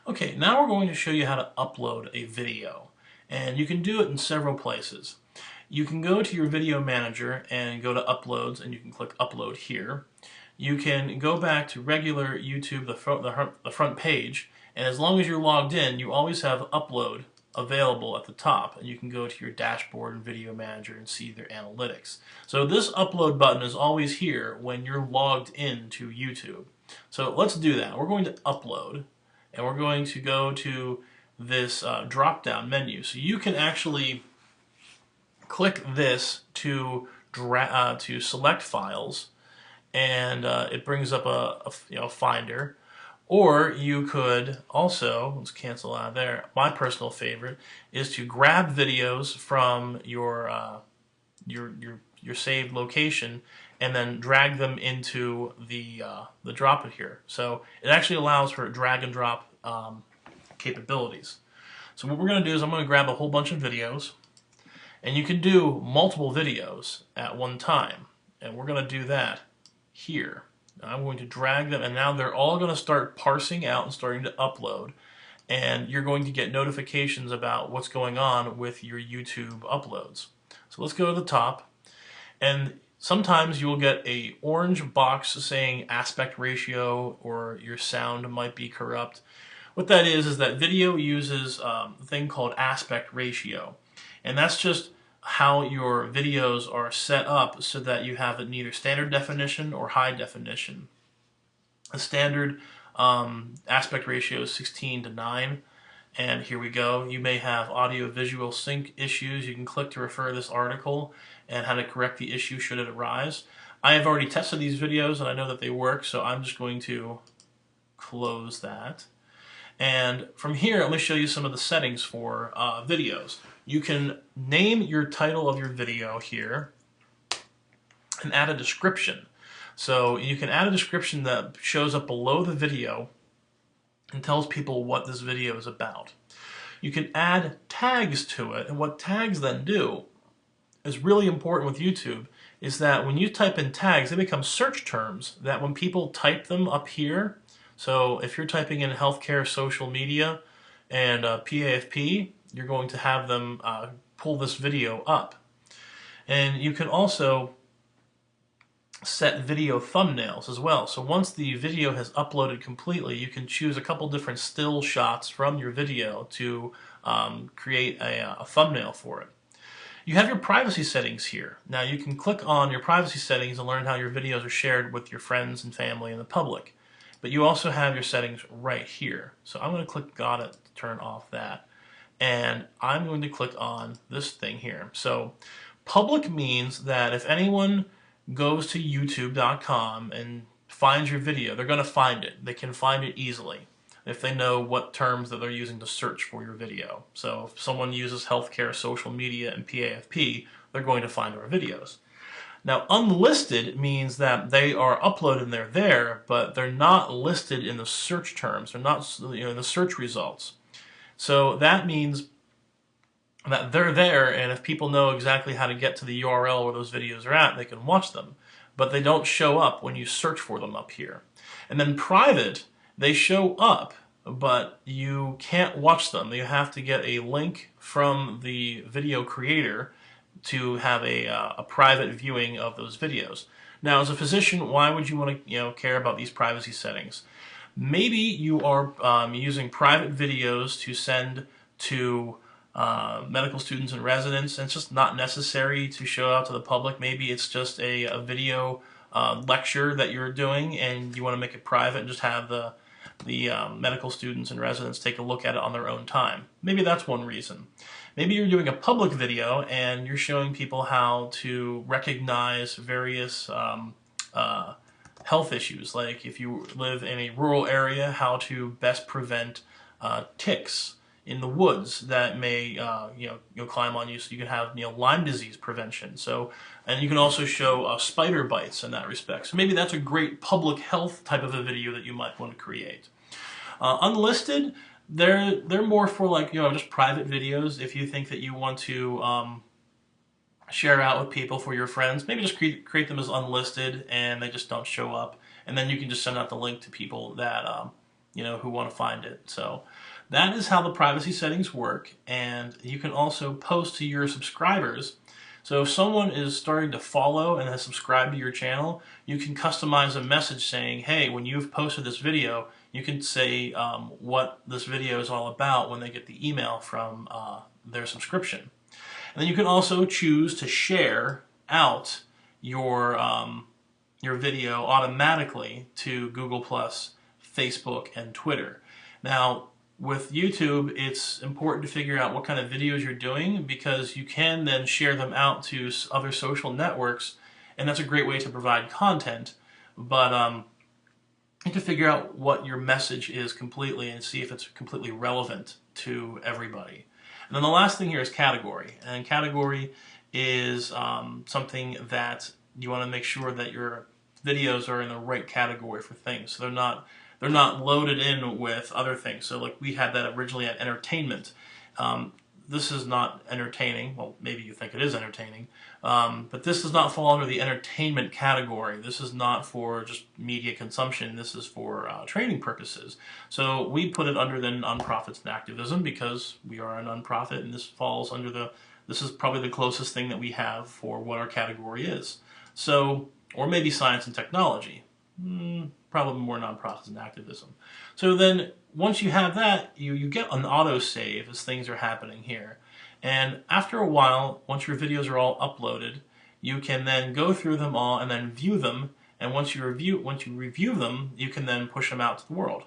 Okay, now we're going to show you how to upload a video, and you can do it in several places. You can go to your video manager and go to uploads, and you can click upload here. You can go back to regular YouTube, the front page, and as long as you're logged in, you always have upload available at the top, and you can go to your dashboard and video manager and see their analytics. So this upload button is always here when you're logged into YouTube. So let's do that. We're going to upload, and we're going to go to this drop-down menu. So you can actually click this to select files, and it brings up a finder. Or you could also, let's cancel out of there, my personal favorite is to grab videos from your saved location and then drag them into the drop it here. So it actually allows for drag and drop capabilities. So what we're going to do is I'm going to grab a whole bunch of videos, and you can do multiple videos at one time, and we're going to do that here. I'm going to drag them, and now they're all going to start parsing out and starting to upload, and you're going to get notifications about what's going on with your YouTube uploads. So let's go to the top, and sometimes you will get a orange box saying aspect ratio, or your sound might be corrupt. What that is that video uses a thing called aspect ratio, and that's just how your videos are set up so that you have neither standard definition or high definition. The standard aspect ratio is 16:9, and here we go. You may have audio-visual sync issues. You can click to refer to this article and how to correct the issue should it arise. I have already tested these videos and I know that they work, so I'm just going to close that. And from here, let me show you some of the settings for videos. You can name your title of your video here and add a description. So you can add a description that shows up below the video and tells people what this video is about. You can add tags to it, and what tags then do is really important with YouTube, is that when you type in tags, they become search terms that when people type them up here, so if you're typing in healthcare, social media, and PAFP, you're going to have them pull this video up. And you can also set video thumbnails as well. So once the video has uploaded completely, you can choose a couple different still shots from your video to create a thumbnail for it. You have your privacy settings here. Now you can click on your privacy settings and learn how your videos are shared with your friends and family and the public. But you also have your settings right here. So I'm going to click got it to turn off that. And I'm going to click on this thing here. So public means that if anyone goes to youtube.com and finds your video, they're going to find it. They can find it easily if they know what terms that they're using to search for your video. So if someone uses healthcare, social media, and PAFP, they're going to find our videos. Now, unlisted means that they are uploaded and they're there, but they're not listed in the search terms. They're not, in the search results. So that means that they're there, and if people know exactly how to get to the URL where those videos are at, they can watch them. But they don't show up when you search for them up here. And then private, they show up, but you can't watch them. You have to get a link from the video creator to have a private viewing of those videos. Now, as a physician, why would you want to care about these privacy settings? Maybe you are using private videos to send to medical students and residents, and it's just not necessary to show out to the public. Maybe it's just a video lecture that you're doing, and you want to make it private and just have the medical students and residents take a look at it on their own time. Maybe that's one reason. Maybe you're doing a public video and you're showing people how to recognize various health issues, like if you live in a rural area, how to best prevent ticks in the woods that may climb on you, so you can have Lyme disease prevention. So, and you can also show spider bites in that respect. So maybe that's a great public health type of a video that you might want to create. Unlisted, they're more for like just private videos. If you think that you want to share out with people for your friends, maybe just create them as unlisted and they just don't show up, and then you can just send out the link to people that who want to find it. So that is how the privacy settings work, and you can also post to your subscribers. So if someone is starting to follow and has subscribed to your channel, you can customize a message saying, hey, when you've posted this video, you can say what this video is all about when they get the email from their subscription. And then you can also choose to share out your video automatically to Google+, Facebook, and Twitter. Now, with YouTube, it's important to figure out what kind of videos you're doing, because you can then share them out to other social networks, and that's a great way to provide content. But you have to figure out what your message is completely and see if it's completely relevant to everybody. And then the last thing here is category. And category is something that you want to make sure that your videos are in the right category for things. So they're not loaded in with other things. So like we had that originally at entertainment. This is not entertaining. Well, maybe you think it is entertaining, but this does not fall under the entertainment category. This is not for just media consumption. This is for training purposes. So we put it under the nonprofits and activism because we are a nonprofit, and this falls under this is probably the closest thing that we have for what our category is. So, or maybe science and technology. Probably more nonprofits and activism. So then once you have that, you get an autosave as things are happening here. And after a while, once your videos are all uploaded, you can then go through them all and then view them. And once you review them, you can then push them out to the world.